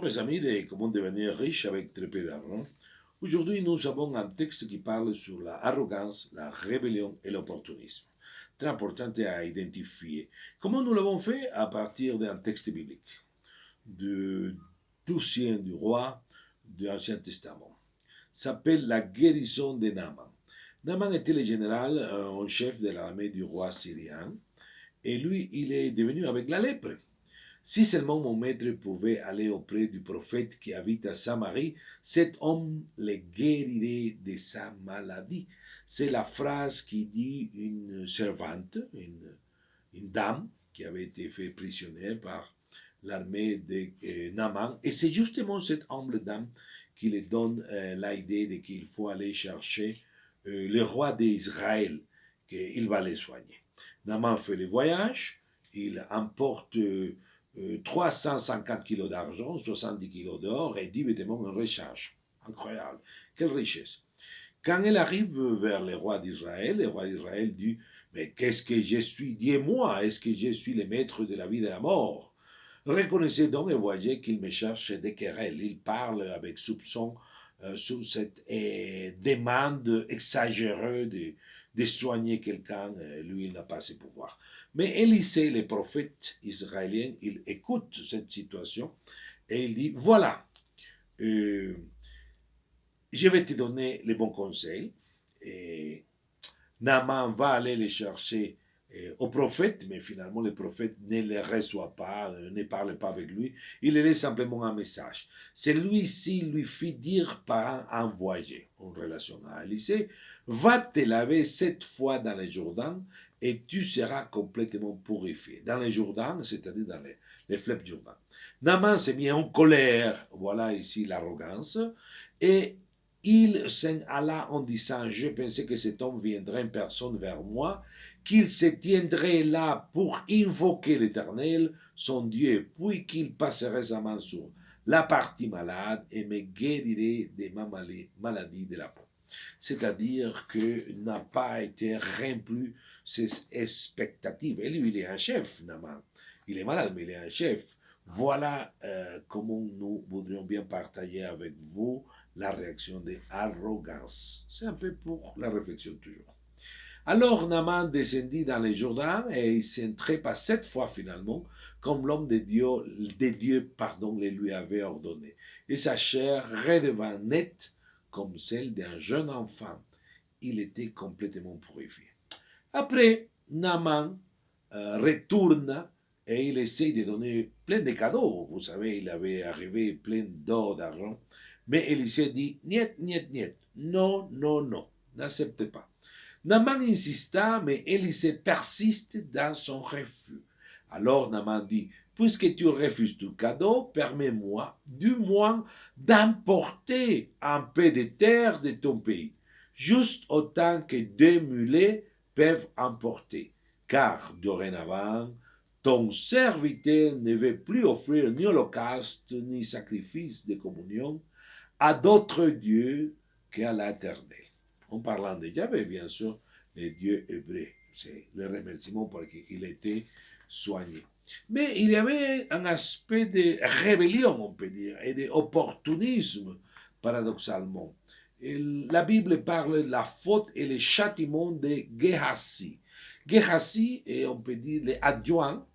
Mes amis, de comment devenir riche avec très peu d'argent. Aujourd'hui, nous avons un texte qui parle sur la arrogance, la rébellion et l'opportunisme. Très important à identifier. Comment nous l'avons fait? À partir d'un texte biblique, du dossier du roi de l'Ancien Testament. Ça s'appelle la guérison de Naaman. Naaman était le général en chef de l'armée du roi syrien. Et lui, il est devenu avec la lèpre. Si seulement mon maître pouvait aller auprès du prophète qui habite à Samarie, cet homme le guérirait de sa maladie. C'est la phrase qui dit une servante, une dame qui avait été faite prisonnière par l'armée de Naaman. Et c'est justement cette humble dame qui lui donne l'idée de qu'il faut aller chercher le roi d'Israël, qu'il va les soigner. Naaman fait le voyage, il emporte 350 kilos d'argent, 70 kilos d'or et 10 vêtements en recharge. Incroyable. Quelle richesse. Quand elle arrive vers le roi d'Israël dit, mais qu'est-ce que je suis? Dis-moi, est-ce que je suis le maître de la vie et de la mort? Reconnaissez donc et voyez qu'il me cherche des querelles. Il parle avec soupçon sur cette demande exagérée de soigner quelqu'un. Lui, il n'a pas ses pouvoirs. Mais Élisée, le prophète israélien, il écoute cette situation et il dit, voilà, euh, je vais te donner les bons conseils. Et Naaman va aller les chercher au prophète, mais finalement le prophète ne les reçoit pas, ne parle pas avec lui, il laisse simplement un message. Celui-ci lui fit dire par un envoyé en relation à Élisée, va te laver 7 fois dans le Jourdain et tu seras complètement purifié. Dans le Jourdain, c'est-à-dire dans les fleuves Jourdain. Naaman s'est mis en colère, voilà ici l'arrogance, et il s'en alla en disant, je pensais que cet homme viendrait en personne vers moi, qu'il se tiendrait là pour invoquer l'Éternel, son Dieu, puis qu'il passerait sa main sur la partie malade et me guérirait de ma maladie de la peau. C'est-à-dire que n'a pas été rempli ses expectatives. Et lui, il est un chef, Naman. Il est malade, mais il est un chef. Voilà comment nous voudrions bien partager avec vous la réaction de arrogance. C'est un peu pour la réflexion toujours. Alors Naaman descendit dans les Jourdain et il s'entrépassa 7 fois finalement, comme l'homme de Dieu, le lui avait ordonné. Et sa chair redevint nette comme celle d'un jeune enfant. Il était complètement purifié. Après, Naaman retourne et il essaie de donner plein de cadeaux. Vous savez, il avait arrivé plein d'or, d'argent. Mais Élisée dit, niet, niet, niet. Non, non, non. N'accepte pas. Naaman insista, mais Élisée persiste dans son refus. Alors Naaman dit, puisque tu refuses tout cadeau, permets-moi du moins d'emporter un peu de terre de ton pays, juste autant que 2 mulets peuvent emporter. Car dorénavant, ton serviteur ne veut plus offrir ni holocauste ni sacrifice de communion à d'autres dieux qu'à l'Éternel. En parlant de Yahvé, bien sûr, les dieux hébreux. C'est le remerciement pour qu'il était soigné. Mais il y avait un aspect de rébellion, on peut dire, et d'opportunisme, paradoxalement. Et la Bible parle de la faute et le châtiment de Géhassi. Géhassi est, on peut dire, l'adjoint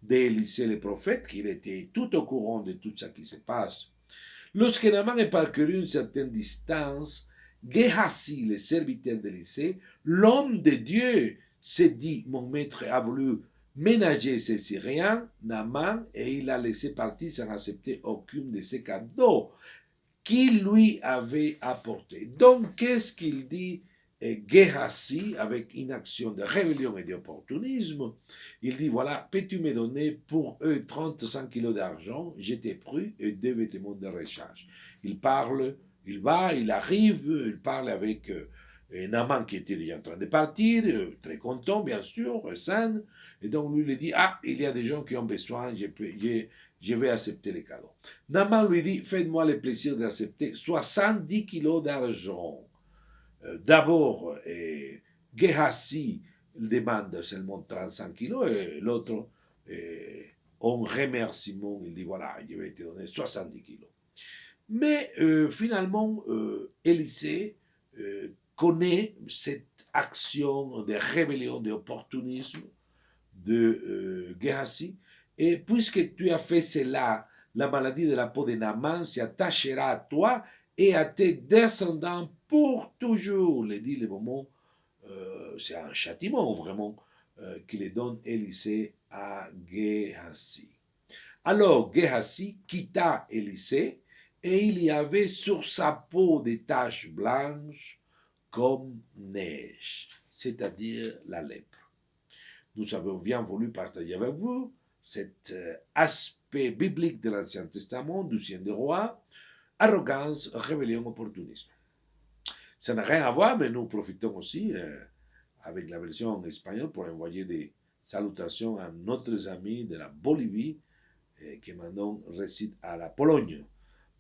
d'Élisée le prophète, qui était tout au courant de tout ce qui se passe. Lorsque Naaman est parcouru une certaine distance, Géhassi, le serviteur d'Élisée, l'homme de Dieu, s'est dit, mon maître a voulu ménager ces Syriens, Naaman, et il a laissé partir sans accepter aucun de ses cadeaux qu'il lui avait apportés. Donc, qu'est-ce qu'il dit Géhassi, avec une action de rébellion et d'opportunisme? Il dit, voilà, peux-tu me donner pour eux 35 kilos d'argent, j'étais pris, et 2 vêtements de recharge. Il parle, il va, il arrive, il parle avec Naaman qui était déjà en train de partir, très content, bien sûr, sain, et donc lui dit, ah, il y a des gens qui ont besoin, je vais accepter les cadeaux. Naaman lui dit, faites-moi le plaisir d'accepter 70 kilos d'argent. D'abord, Géhassi demande seulement 35 kilos et l'autre en remerciement, il dit voilà, je vais te donner 70 kilos. Mais finalement, Élysée connaît cette action de rébellion, d'opportunisme de Gehazi, et puisque tu as fait cela, la maladie de la peau de Naaman s'attachera à toi et à tes descendants pour toujours. Il dit le moment, c'est un châtiment vraiment qu'il donne Élisée à Gehazi. Alors Gehazi quitta Élisée et il y avait sur sa peau des taches blanches comme neige, c'est-à-dire la lèpre. Nous avons bien voulu partager avec vous cet aspect biblique de l'Ancien Testament, du Sien des Rois, arrogance, rébellion, opportunisme. Ça n'a rien à voir, mais nous profitons aussi avec la version espagnole pour envoyer des salutations à notre amis de la Bolivie qui maintenant résident à la Pologne.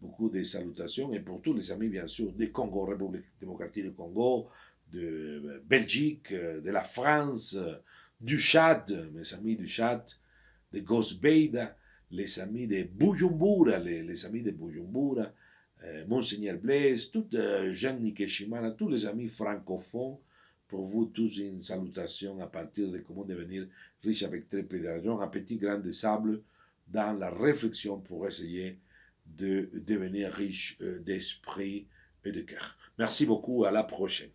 Beaucoup de salutations et pour tous les amis, bien sûr, du Congo, République démocratique du Congo, de Belgique, de la France, du Tchad, mes amis du Tchad, de Gosbeida, les amis de Bujumbura, les amis de Bujumbura, Monseigneur Blaise, tout Jean Nikeshimana, tous les amis francophones, pour vous tous une salutation à partir de comment devenir riche avec très peu d'argent, un petit grain de sable dans la réflexion pour essayer de devenir riche d'esprit et de cœur. Merci beaucoup, à la prochaine.